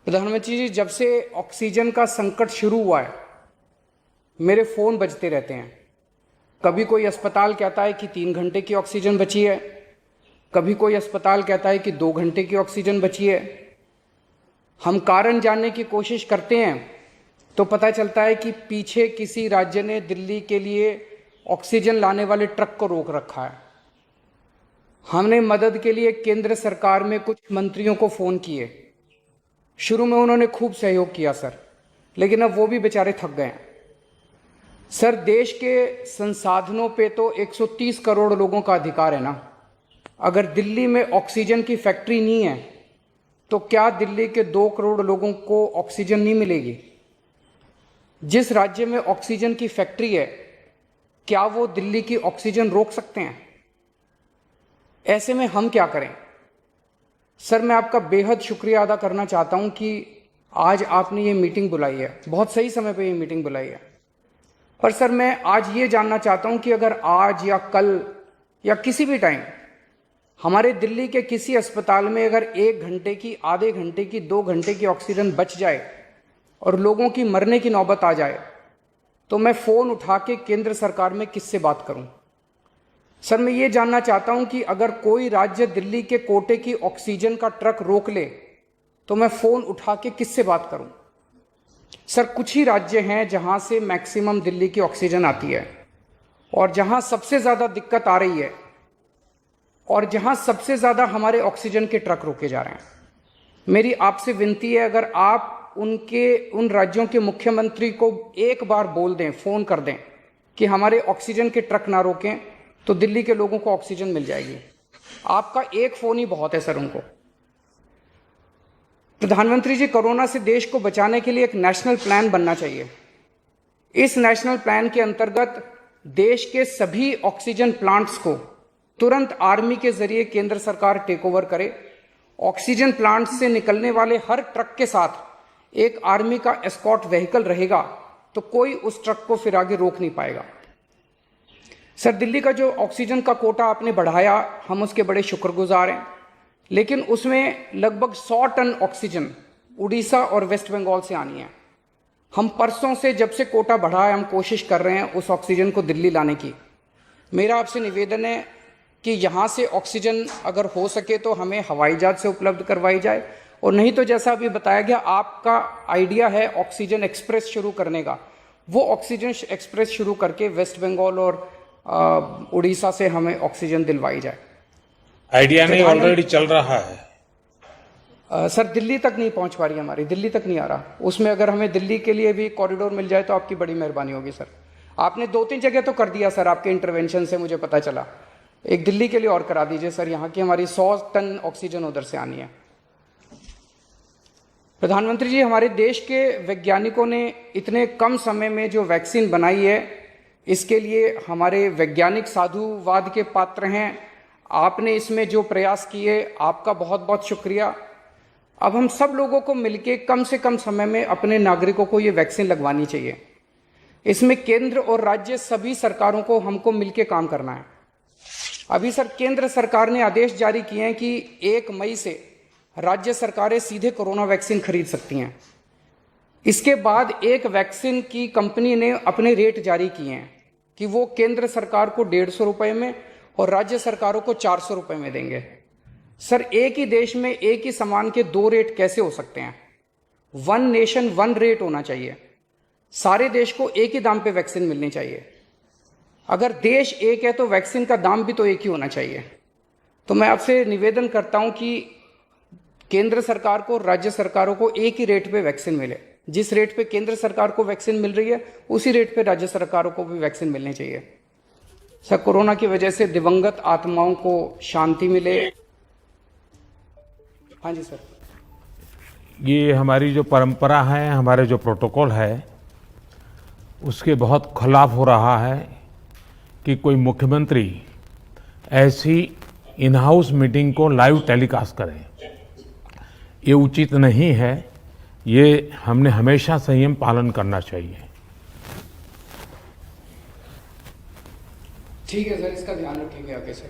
प्रधानमंत्री जी, जब से ऑक्सीजन का संकट शुरू हुआ है मेरे फ़ोन बजते रहते हैं। कभी कोई अस्पताल कहता है कि 3 घंटे की ऑक्सीजन बची है, कभी कोई अस्पताल कहता है कि 2 घंटे की ऑक्सीजन बची है। हम कारण जानने की कोशिश करते हैं तो पता चलता है कि पीछे किसी राज्य ने दिल्ली के लिए ऑक्सीजन लाने वाले ट्रक को रोक रखा है। हमने मदद के लिए केंद्र सरकार में कुछ मंत्रियों को फ़ोन किए। शुरू में उन्होंने खूब सहयोग किया सर, लेकिन अब वो भी बेचारे थक गए हैं। सर, देश के संसाधनों पे तो 130 करोड़ लोगों का अधिकार है ना। अगर दिल्ली में ऑक्सीजन की फैक्ट्री नहीं है तो क्या दिल्ली के 2 करोड़ लोगों को ऑक्सीजन नहीं मिलेगी? जिस राज्य में ऑक्सीजन की फैक्ट्री है, क्या वो दिल्ली की ऑक्सीजन रोक सकते हैं? ऐसे में हम क्या करें? सर, मैं आपका बेहद शुक्रिया अदा करना चाहता हूं कि आज आपने ये मीटिंग बुलाई है, बहुत सही समय पे ये मीटिंग बुलाई है। पर सर, मैं आज ये जानना चाहता हूं कि अगर आज या कल या किसी भी टाइम हमारे दिल्ली के किसी अस्पताल में अगर 1 घंटे की, आधे घंटे की, 2 घंटे की ऑक्सीजन बच जाए और लोगों की मरने की नौबत आ जाए, तो मैं फ़ोन उठा के केंद्र सरकार में किससे बात करूं? सर, मैं ये जानना चाहता हूं कि अगर कोई राज्य दिल्ली के कोटे की ऑक्सीजन का ट्रक रोक ले तो मैं फ़ोन उठा के किससे बात करूं? सर, कुछ ही राज्य हैं जहां से मैक्सिमम दिल्ली की ऑक्सीजन आती है और जहां सबसे ज़्यादा दिक्कत आ रही है और जहां सबसे ज़्यादा हमारे ऑक्सीजन के ट्रक रोके जा रहे हैं। मेरी आपसे विनती है, अगर आप उन राज्यों के मुख्यमंत्री को एक बार बोल दें, फ़ोन कर दें कि हमारे ऑक्सीजन के ट्रक ना रोकें, तो दिल्ली के लोगों को ऑक्सीजन मिल जाएगी। आपका एक फ़ोन ही बहुत है सर उनको। प्रधानमंत्री जी, कोरोना से देश को बचाने के लिए एक नेशनल प्लान बनना चाहिए। इस नेशनल प्लान के अंतर्गत देश के सभी ऑक्सीजन प्लांट्स को तुरंत आर्मी के जरिए केंद्र सरकार टेक ओवर करे। ऑक्सीजन प्लांट से निकलने वाले हर ट्रक के साथ एक आर्मी का एस्कॉर्ट व्हीकल रहेगा, तो कोई उस ट्रक को फिर आगे रोक नहीं पाएगा। सर, दिल्ली का जो ऑक्सीजन का कोटा आपने बढ़ाया, हम उसके बड़े शुक्रगुजार हैं, लेकिन उसमें लगभग 100 टन ऑक्सीजन उड़ीसा और वेस्ट बंगाल से आनी है। हम परसों से, जब से कोटा बढ़ा है, हम कोशिश कर रहे हैं उस ऑक्सीजन को दिल्ली लाने की। मेरा आपसे निवेदन है कि यहाँ से ऑक्सीजन अगर हो सके तो हमें हवाई जहाज से उपलब्ध करवाई जाए, और नहीं तो जैसा अभी बताया गया, आपका आइडिया है ऑक्सीजन एक्सप्रेस शुरू करने का, वो ऑक्सीजन एक्सप्रेस शुरू करके वेस्ट बंगाल और उड़ीसा से हमें ऑक्सीजन दिलवाई जाए। आइडिया नहीं, ऑलरेडी चल रहा है। सर, दिल्ली तक नहीं पहुंच पा रही हमारी, दिल्ली तक नहीं आ रहा। उसमें अगर हमें दिल्ली के लिए भी कॉरिडोर मिल जाए तो आपकी बड़ी मेहरबानी होगी सर। आपने 2-3 जगह तो कर दिया सर, आपके इंटरवेंशन से मुझे पता चला। एक दिल्ली के लिए और करा दीजिए सर, यहाँ की हमारी 100 टन ऑक्सीजन उधर से आनी है। प्रधानमंत्री जी, हमारे देश के वैज्ञानिकों ने इतने कम समय में जो वैक्सीन बनाई है, इसके लिए हमारे वैज्ञानिक साधुवाद के पात्र हैं। आपने इसमें जो प्रयास किए, आपका बहुत बहुत शुक्रिया। अब हम सब लोगों को मिलकर कम से कम समय में अपने नागरिकों को ये वैक्सीन लगवानी चाहिए। इसमें केंद्र और राज्य सभी सरकारों को हमको मिलकर काम करना है। अभी सर, केंद्र सरकार ने आदेश जारी किए हैं कि 1 मई से राज्य सरकारें सीधे कोरोना वैक्सीन खरीद सकती हैं। इसके बाद एक वैक्सीन की कंपनी ने अपने रेट जारी किए हैं कि वो केंद्र सरकार को 150 रुपये में और राज्य सरकारों को 400 रुपये में देंगे। सर, एक ही देश में एक ही सामान के 2 रेट कैसे हो सकते हैं? 1 नेशन 1 रेट होना चाहिए। सारे देश को एक ही दाम पे वैक्सीन मिलनी चाहिए। अगर देश एक है तो वैक्सीन का दाम भी तो एक ही होना चाहिए। तो मैं आपसे निवेदन करता हूं कि केंद्र सरकार को, राज्य सरकारों को एक ही रेट पे वैक्सीन मिले। जिस रेट पे केंद्र सरकार को वैक्सीन मिल रही है, उसी रेट पे राज्य सरकारों को भी वैक्सीन मिलनी चाहिए। सर, कोरोना की वजह से दिवंगत आत्माओं को शांति मिले। हाँ जी सर। ये हमारी जो परंपरा है, हमारे जो प्रोटोकॉल है, उसके बहुत खिलाफ हो रहा है कि कोई मुख्यमंत्री ऐसी इन हाउस मीटिंग को लाइव टेलीकास्ट करे। ये उचित नहीं है। ये हमने हमेशा संयम पालन करना चाहिए। ठीक है सर, इसका ध्यान रखेंगे आगे से।